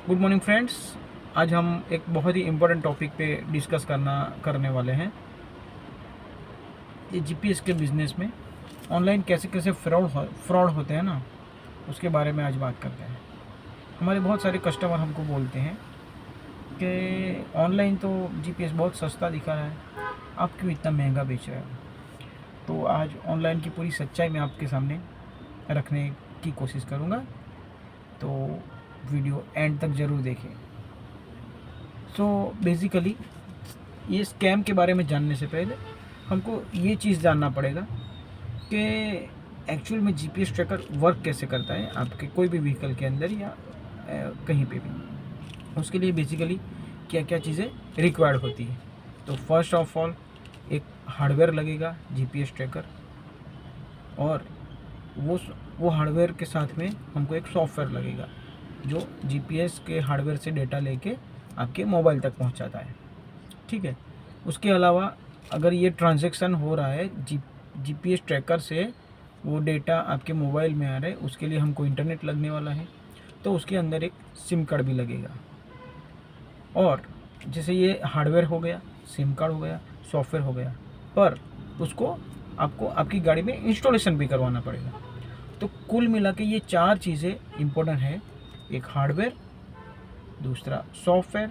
Good morning friends. आज हम एक बहुत ही इम्पोर्टेंट टॉपिक पे डिस्कस करने वाले हैं। ये जीपीएस के बिज़नेस में ऑनलाइन कैसे कैसे फ्रॉड होते हैं ना, उसके बारे में आज बात करते हैं। हमारे बहुत सारे कस्टमर हमको बोलते हैं कि ऑनलाइन तो जीपीएस बहुत सस्ता दिखा रहा है, आप क्यों इतना महंगा बेच रहे हो। तो आज ऑनलाइन की पूरी सच्चाई मैं आपके सामने रखने की कोशिश करूँगा, तो वीडियो एंड तक ज़रूर देखें। सो बेसिकली ये स्कैम के बारे में जानने से पहले हमको ये चीज़ जानना पड़ेगा कि एक्चुअल में जीपीएस ट्रैकर वर्क कैसे करता है आपके कोई भी व्हीकल के अंदर या कहीं पे भी। उसके लिए बेसिकली क्या क्या चीज़ें रिक्वायर्ड होती है। तो फर्स्ट ऑफ ऑल एक हार्डवेयर लगेगा जीपीएस ट्रैकर, और वो हार्डवेयर के साथ में हमको एक सॉफ्टवेयर लगेगा जो जीपीएस के हार्डवेयर से डेटा लेके आपके मोबाइल तक पहुंचाता है। ठीक है। उसके अलावा अगर ये ट्रांजैक्शन हो रहा है जीपीएस ट्रैकर से, वो डेटा आपके मोबाइल में आ रहा है, उसके लिए हमको इंटरनेट लगने वाला है, तो उसके अंदर एक सिम कार्ड भी लगेगा। और जैसे ये हार्डवेयर हो गया, सिम कार्ड हो गया, सॉफ्टवेयर हो गया, पर उसको आपको आपकी गाड़ी में इंस्टॉलेशन भी करवाना पड़ेगा। तो कुल मिला के ये चार चीज़ें इम्पोर्टेंट है। एक हार्डवेयर, दूसरा सॉफ्टवेयर,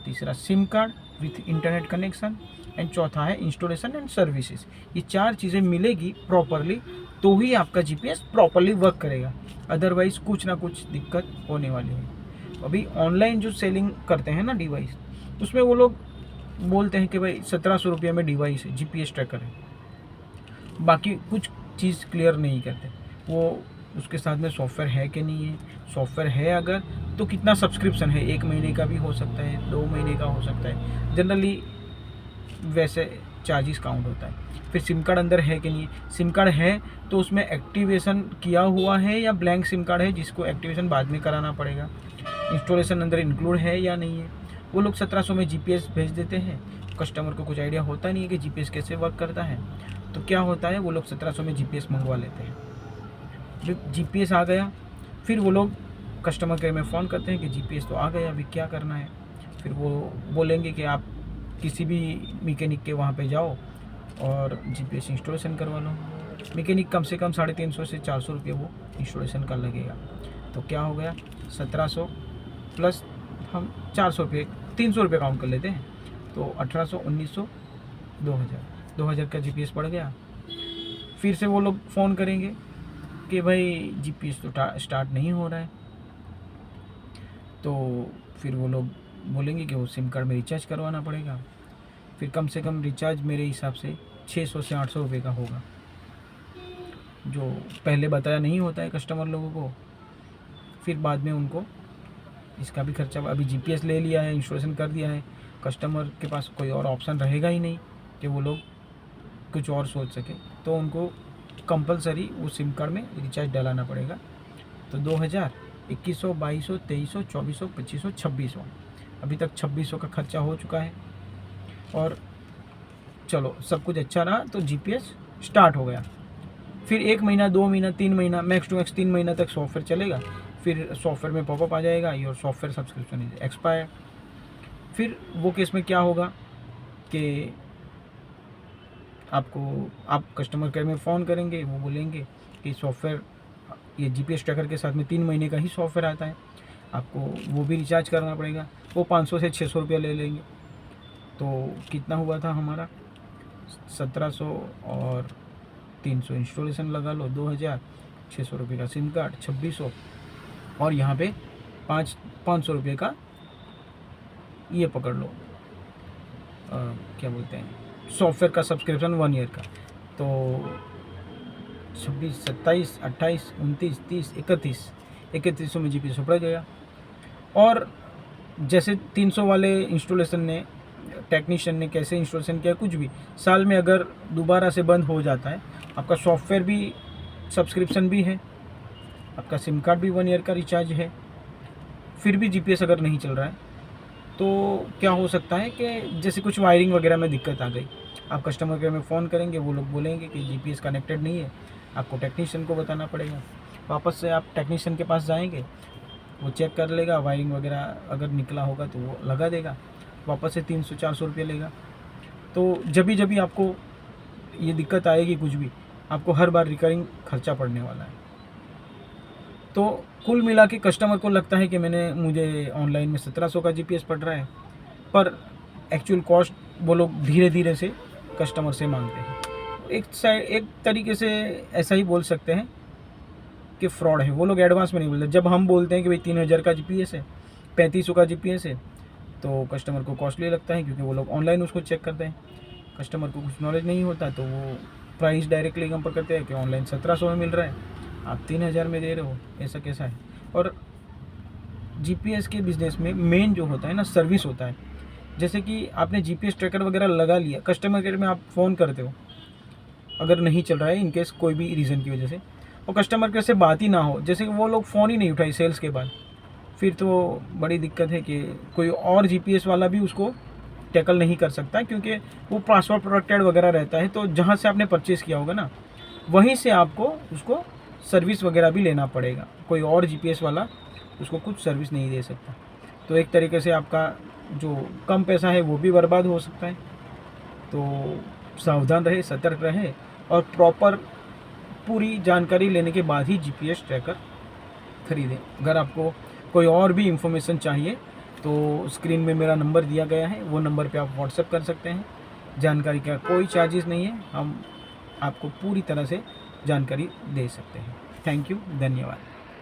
तीसरा SIM card with internet connection, and चौथा है इंस्टॉलेशन एंड सर्विसेज। ये चार चीज़ें मिलेगी प्रॉपरली तो ही आपका जीपीएस प्रॉपरली वर्क करेगा, अदरवाइज कुछ ना कुछ दिक्कत होने वाली है। अभी ऑनलाइन जो सेलिंग करते हैं ना डिवाइस, उसमें वो लोग बोलते हैं कि भाई 1700 रुपये में डिवाइस है, जीपीएस ट्रैकर है, बाकी कुछ चीज़ क्लियर नहीं करते वो। उसके साथ में सॉफ्टवेयर है कि नहीं है, सॉफ्टवेयर है अगर तो कितना सब्सक्रिप्शन है, 1 महीने का भी हो सकता है, 2 महीने का हो सकता है, जनरली वैसे चार्जेस काउंट होता है। फिर सिम कार्ड अंदर है कि नहीं, सिम कार्ड है तो उसमें एक्टिवेशन किया हुआ है या ब्लैंक सिम कार्ड है जिसको एक्टिवेशन बाद में कराना पड़ेगा, इंस्टॉलेशन अंदर इंक्लूड है या नहीं है। वो लोग 1700 में जीपीएस भेज देते हैं, कस्टमर को कुछ आइडिया होता नहीं है कि जीपीएस कैसे वर्क करता है, तो क्या होता है वो लोग 1700 में जीपीएस मंगवा लेते हैं। जब जीपीएस आ गया, फिर वो लोग कस्टमर केयर में फ़ोन करते हैं कि जीपीएस तो आ गया, अभी क्या करना है। फिर वो बोलेंगे कि आप किसी भी मैकेनिक के वहाँ पे जाओ और जीपीएस इंस्टॉलेशन करवा लो। मैकेनिक कम से कम 350 से 400 रुपये वो इंस्टॉलेशन का लगेगा। तो क्या हो गया, 1700 प्लस हम 400 रुपये, 300 रुपये काउंट कर लेते हैं, तो 1800, 1900, 2000 का जीपीएस पड़ गया। फिर से वो लोग फ़ोन करेंगे कि भाई जीपीएस तो स्टार्ट नहीं हो रहा है, तो फिर वो लोग बोलेंगे कि वो सिम कार्ड में रिचार्ज करवाना पड़ेगा। फिर कम से कम रिचार्ज मेरे हिसाब से 600 से 800 रुपये का होगा, जो पहले बताया नहीं होता है कस्टमर लोगों को। फिर बाद में उनको इसका भी खर्चा, अभी जीपीएस ले लिया है, इंस्टॉलेशन कर दिया है, कस्टमर के पास कोई और ऑप्शन रहेगा ही नहीं कि वो लोग कुछ और सोच सके, तो उनको कंपलसरी वो सिम कार्ड में रिचार्ज डलाना पड़ेगा। तो 2000, 2100, 2200, 2300, 2400, 2500, 2600, अभी तक 2600 का खर्चा हो चुका है। और चलो सब कुछ अच्छा रहा तो जीपीएस स्टार्ट हो गया। फिर 1 महीना, 2 महीना, 3 महीना, मैक्स टू मैक्स 3 महीना तक सॉफ्टवेयर चलेगा। फिर सॉफ्टवेयर में पॉपअप आ जाएगा, your software subscription is expire. फिर वो केस में क्या होगा कि आप कस्टमर केयर में फ़ोन करेंगे, वो बोलेंगे कि सॉफ्टवेयर, ये जीपीएस ट्रैकर के साथ में 3 महीने का ही सॉफ्टवेयर आता है, आपको वो भी रिचार्ज करना पड़ेगा। वो 500 से 600 रुपया ले लेंगे। तो कितना हुआ था हमारा, 1700 और 300 इंस्टॉलेशन लगा लो, 2000, 600 रुपये का सिम कार्ड, 2600, और यहाँ पे 500 रुपये का ये पकड़ लो, क्या बोलते हैं, सॉफ्टवेयर का सब्सक्रिप्शन 1 ईयर का। तो 26, 27, 28, 29, 30, 3100 में जीपीएस पड़ गया। और जैसे 300 वाले इंस्टॉलेशन ने, टेक्नीशियन ने कैसे इंस्टॉलेशन किया, कुछ भी साल में अगर दोबारा से बंद हो जाता है, आपका सॉफ्टवेयर भी सब्सक्रिप्शन भी है, आपका सिम कार्ड भी 1 ईयर का रिचार्ज है, फिर भी जीपीएस अगर नहीं चल रहा है, तो क्या हो सकता है कि जैसे कुछ वायरिंग वगैरह में दिक्कत आ गई, आप कस्टमर केयर में फ़ोन करेंगे, वो लोग बोलेंगे कि जीपीएस कनेक्टेड नहीं है, आपको टेक्नीशियन को बताना पड़ेगा। वापस से आप टेक्नीशियन के पास जाएंगे, वो चेक कर लेगा, वायरिंग वगैरह अगर निकला होगा तो वो लगा देगा, वापस से 300-400 रुपये लेगा। तो जब भी आपको ये दिक्कत आएगी कुछ भी, आपको हर बार रिकरिंग खर्चा पड़ने वाला है। तो कुल मिला के कस्टमर को लगता है कि मुझे ऑनलाइन में 1700 का जीपीएस पड़ रहा है, पर एक्चुअल कॉस्ट वो लोग धीरे धीरे से कस्टमर से मांगते हैं। एक तरीके से ऐसा ही बोल सकते हैं कि फ्रॉड है। वो लोग एडवांस में नहीं बोलते। जब हम बोलते हैं कि भाई 3000 का जीपीएस है, 3500 का जीपीएस है, तो कस्टमर को कॉस्टली लगता है, क्योंकि वो लोग ऑनलाइन उसको चेक करते हैं। कस्टमर को कुछ नॉलेज नहीं होता, तो वो प्राइस डायरेक्टली कंपेयर करते हैं कि ऑनलाइन 1700 में मिल रहा है, आप 3000 में दे रहे हो, ऐसा कैसा है। और जीपीएस के बिज़नेस में मेन जो होता है ना, सर्विस होता है। जैसे कि आपने जीपीएस ट्रैकर वगैरह लगा लिया, कस्टमर केयर में आप फ़ोन करते हो, अगर नहीं चल रहा है इनकेस कोई भी रीज़न की वजह से, और कस्टमर केयर से बात ही ना हो, जैसे कि वो लोग फ़ोन ही नहीं उठाए सेल्स के बाद, फिर तो बड़ी दिक्कत है कि कोई और जीपीएस वाला भी उसको टैकल नहीं कर सकता, क्योंकि वो पासवर्ड प्रोटेक्टेड वगैरह रहता है। तो जहाँ से आपने परचेज़ किया होगा ना, वहीं से आपको उसको सर्विस वगैरह भी लेना पड़ेगा। कोई और जीपीएस वाला उसको कुछ सर्विस नहीं दे सकता। तो एक तरीके से आपका जो कम पैसा है वो भी बर्बाद हो सकता है। तो सावधान रहे, सतर्क रहे, और प्रॉपर पूरी जानकारी लेने के बाद ही जीपीएस ट्रैकर खरीदें। अगर आपको कोई और भी इंफॉर्मेशन चाहिए तो स्क्रीन में मेरा नंबर दिया गया है, वो नंबर पे आप व्हाट्सएप कर सकते हैं। जानकारी का कोई चार्जेस नहीं है, हम आपको पूरी तरह से जानकारी दे सकते हैं। थैंक यू, धन्यवाद।